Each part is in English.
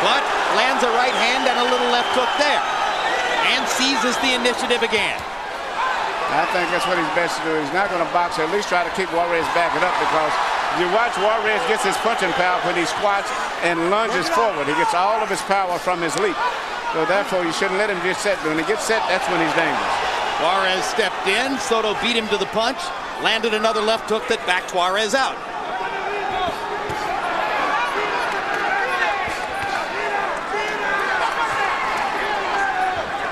but lands a right hand and a little left hook there, and seizes the initiative again. I think that's what he's best to do. He's not going to box, at least try to keep Juarez backing up, because you watch Juarez gets his punching power when he squats and lunges forward. He gets all of his power from his leap. So therefore, you shouldn't let him get set. When he gets set, that's when he's dangerous. Juarez stepped in. Soto beat him to the punch. Landed another left hook that backed Juarez out.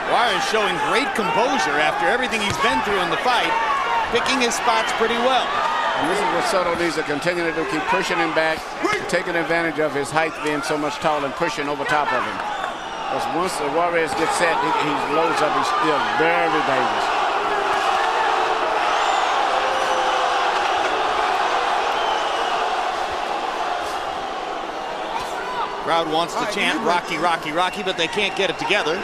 Juarez showing great composure after everything he's been through in the fight, picking his spots pretty well. And this is what Soto needs to continue to do, keep pushing him back, taking advantage of his height being so much taller and pushing over top of him. Because once Juarez gets set, he loads up, he's still very dangerous. Crowd wants to chant Rocky, Rocky, Rocky, but they can't get it together.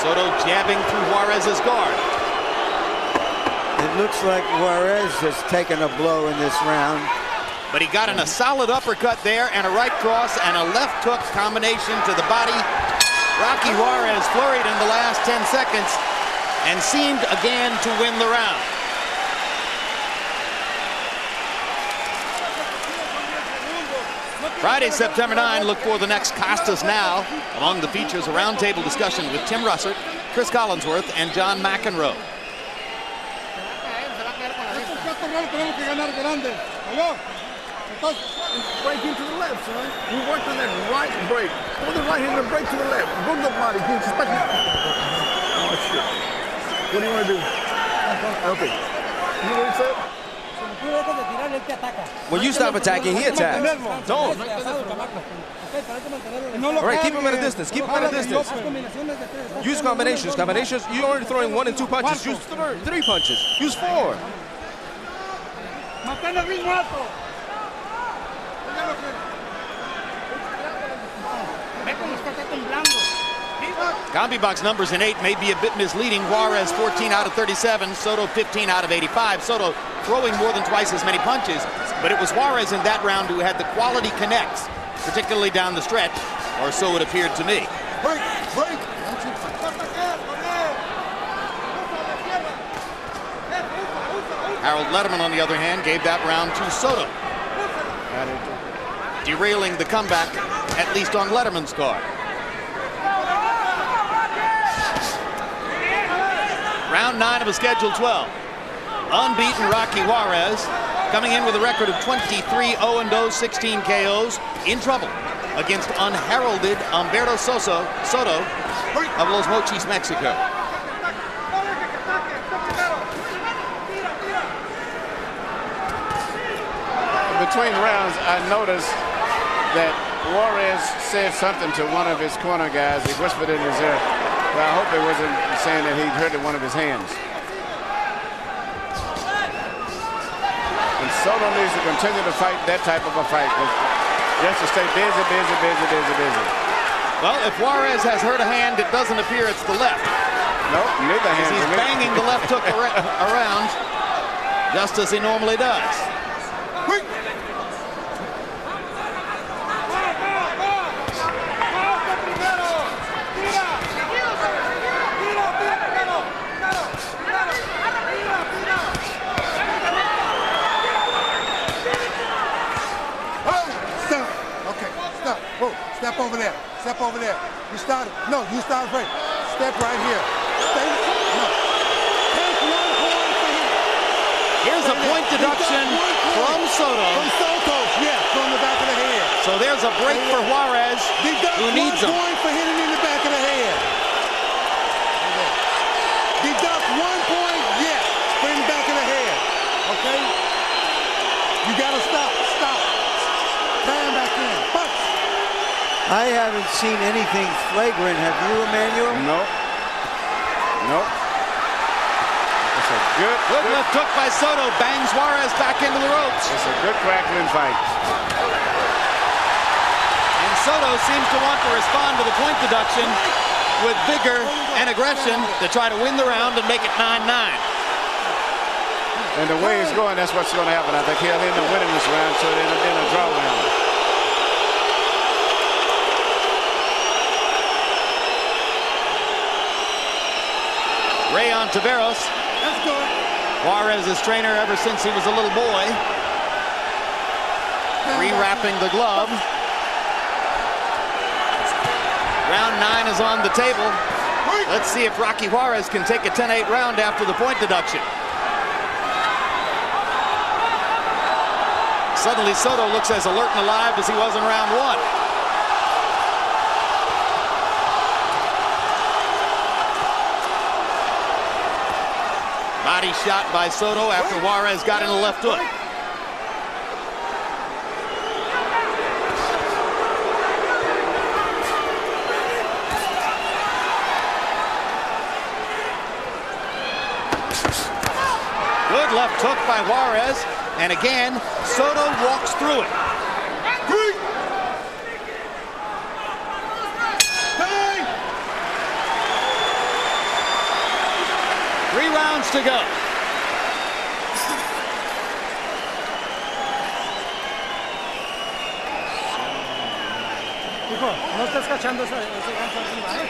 Soto jabbing through Juarez's guard. It looks like Juarez has taken a blow in this round. But he got in a solid uppercut there, and a right cross and a left hook combination to the body. Rocky Juarez flurried in the last 10 seconds and seemed again to win the round. Friday, September 9, look for the next Costas Now. Among the features, a roundtable discussion with Tim Russert, Chris Collinsworth, and John McEnroe. Break into the left, son. You work on that right break. Go the right hand and break to the left. Go to the body. Oh, shit. What do you want to do? Okay. You know what he said? When you stop attacking, he attacks. Don't. All right, keep him at a distance. Keep him at a distance. Use combinations. Combinations. You're already throwing 1 and 2 punches. Use 3 punches. Use 4. CombiBox numbers in 8 may be a bit misleading. Juarez 14 out of 37, Soto 15 out of 85. Soto throwing more than twice as many punches, but it was Juarez in that round who had the quality connects, particularly down the stretch, or so it appeared to me. Break, break. Harold Letterman, on the other hand, gave that round to Soto, derailing the comeback, at least on Letterman's card. Round 9 of a scheduled 12. Unbeaten Rocky Juarez, coming in with a record of 23-0-0, 16 KOs, in trouble against unheralded Humbrto Soto of Los Mochis, Mexico. Between rounds, I noticed that Juarez said something to one of his corner guys. He whispered in his ear. Well, I hope it wasn't saying that he'd hurt one of his hands. And Soto needs to continue to fight that type of a fight. Just to stay busy. Well, if Juarez has hurt a hand, it doesn't appear it's the left. Nope, neither hand. He's banging the left hook around, just as he normally does. Step over there. Step over there. You started. No, you started right. Step right here. Stay. No. Take 1 point for him. Here's a point deduction from Soto. From Soto. Yeah, from the back of the head. So there's a break for Juarez, who needs him. 1 point for hitting in the back of the head. Deduct 1 point, yes, for in the back of the head. Okay? You gotta stop. Stop. Stand back in. Punch. I haven't seen anything flagrant. Have you, Emmanuel? Nope. It's a good left hook by Soto, bangs Juarez back into the ropes. It's a good crackling fight. And Soto seems to want to respond to the point deduction with vigor and aggression to try to win the round and make it 9-9. And the way it's going, that's what's going to happen. I think he'll end up winning this round, so it'll end up being a draw round. Taveros. That's good. Juarez's trainer ever since he was a little boy. Rewrapping the glove. Round 9 is on the table. Let's see if Rocky Juarez can take a 10-8 round after the point deduction. Suddenly Soto looks as alert and alive as he was in round 1. Body shot by Soto after Juarez got in the left hook. Good left hook by Juarez, and again, Soto walks through it. 3 rounds to go.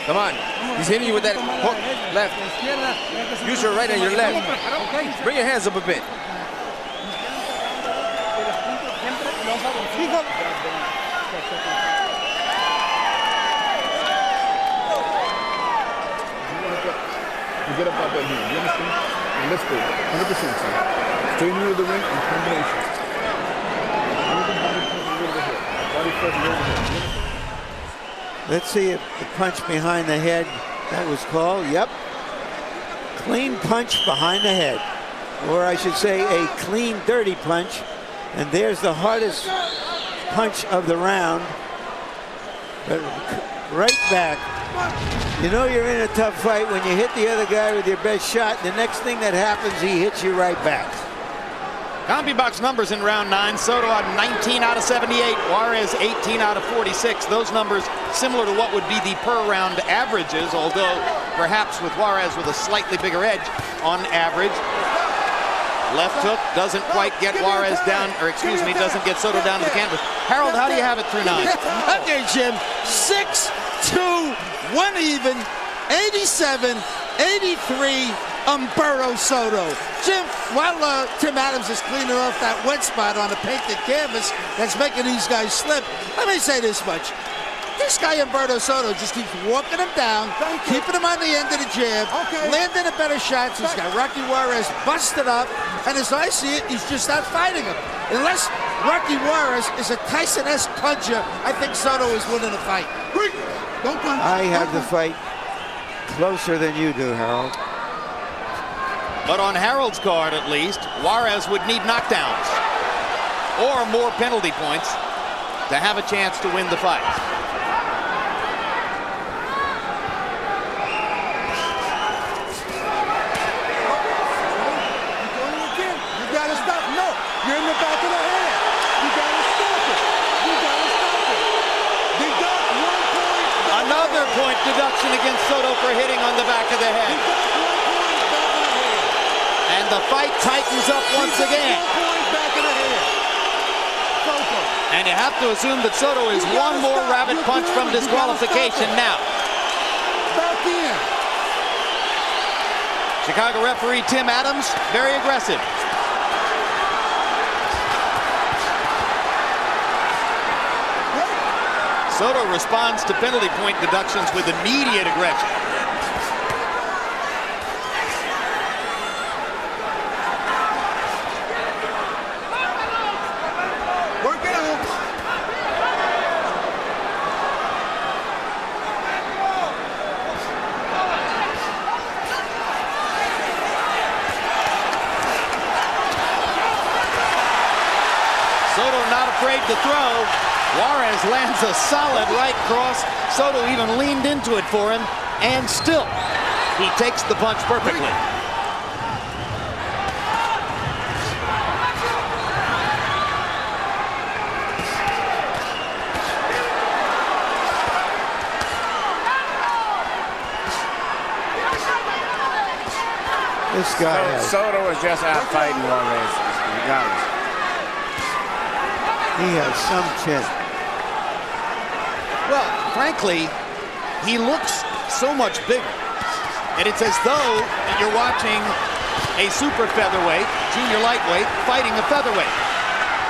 Come on. He's hitting you with that hook left. Use your right and your left. Bring your hands up a bit. You get up out that hand. You understand? And let's go. 100%, son. Straight into the ring and combination. Let's see if the punch behind the head, that was called. Yep. Clean punch behind the head. Or I should say a clean, dirty punch. And there's the hardest punch of the round. But right back. You know you're in a tough fight when you hit the other guy with your best shot. The next thing that happens, he hits you right back. CompuBox numbers in round 9. Soto on 19 out of 78. Juarez 18 out of 46. Those numbers similar to what would be the per round averages, although perhaps with Juarez with a slightly bigger edge on average. Left hook doesn't quite get Juarez down, or excuse me, doesn't get Soto down to the canvas. Harold, how do you have it through 9? Okay, Jim. 6-2, 1 even, 87, 83, Humbrto Soto. Jim, while Tim Adams is cleaning off that wet spot on the painted canvas that's making these guys slip, let me say this much. This guy Humbrto Soto just keeps walking him down, keeping him on the end of the jab, landing a better shots. He's got Rocky Juarez busted up, and as I see it, he's just not fighting him. Unless Rocky Juarez is a Tyson-esque puncher, I think Soto is winning the fight. I have the fight closer than you do, Harold. But on Harold's card, at least, Juarez would need knockdowns or more penalty points to have a chance to win the fight. You gotta stop. No, you're in the back of the head. You gotta stop it. You gotta stop it. They got 1 point. Another point deduction against Soto for hitting on the back of the head. And the fight tightens up once again. And you have to assume that Soto is one more rabbit punch from disqualification now. Back in. Chicago referee Tim Adams, very aggressive. Soto responds to penalty point deductions with immediate aggression. Work it out. Soto not afraid to throw. Juarez lands a solid right cross. Soto even leaned into it for him, and still, he takes the punch perfectly. This guy has, Soto is just out fighting Juarez, regardless. he has some chin. Well, frankly, he looks so much bigger. And it's as though you're watching a super featherweight, junior lightweight, fighting a featherweight.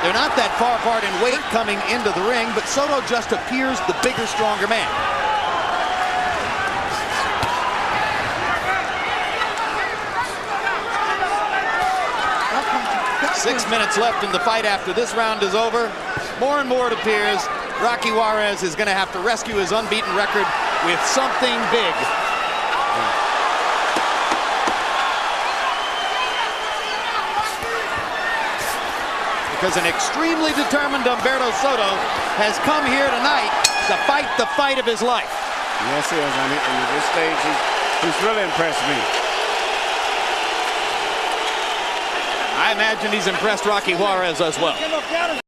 They're not that far apart in weight coming into the ring, but Soto just appears the bigger, stronger man. 6 minutes left in the fight after this round is over. More and more it appears Rocky Juarez is going to have to rescue his unbeaten record with something big. Because an extremely determined Humbrto Soto has come here tonight to fight the fight of his life. Yes, he is. And at this stage, he's really impressed me. I imagine he's impressed Rocky Juarez as well.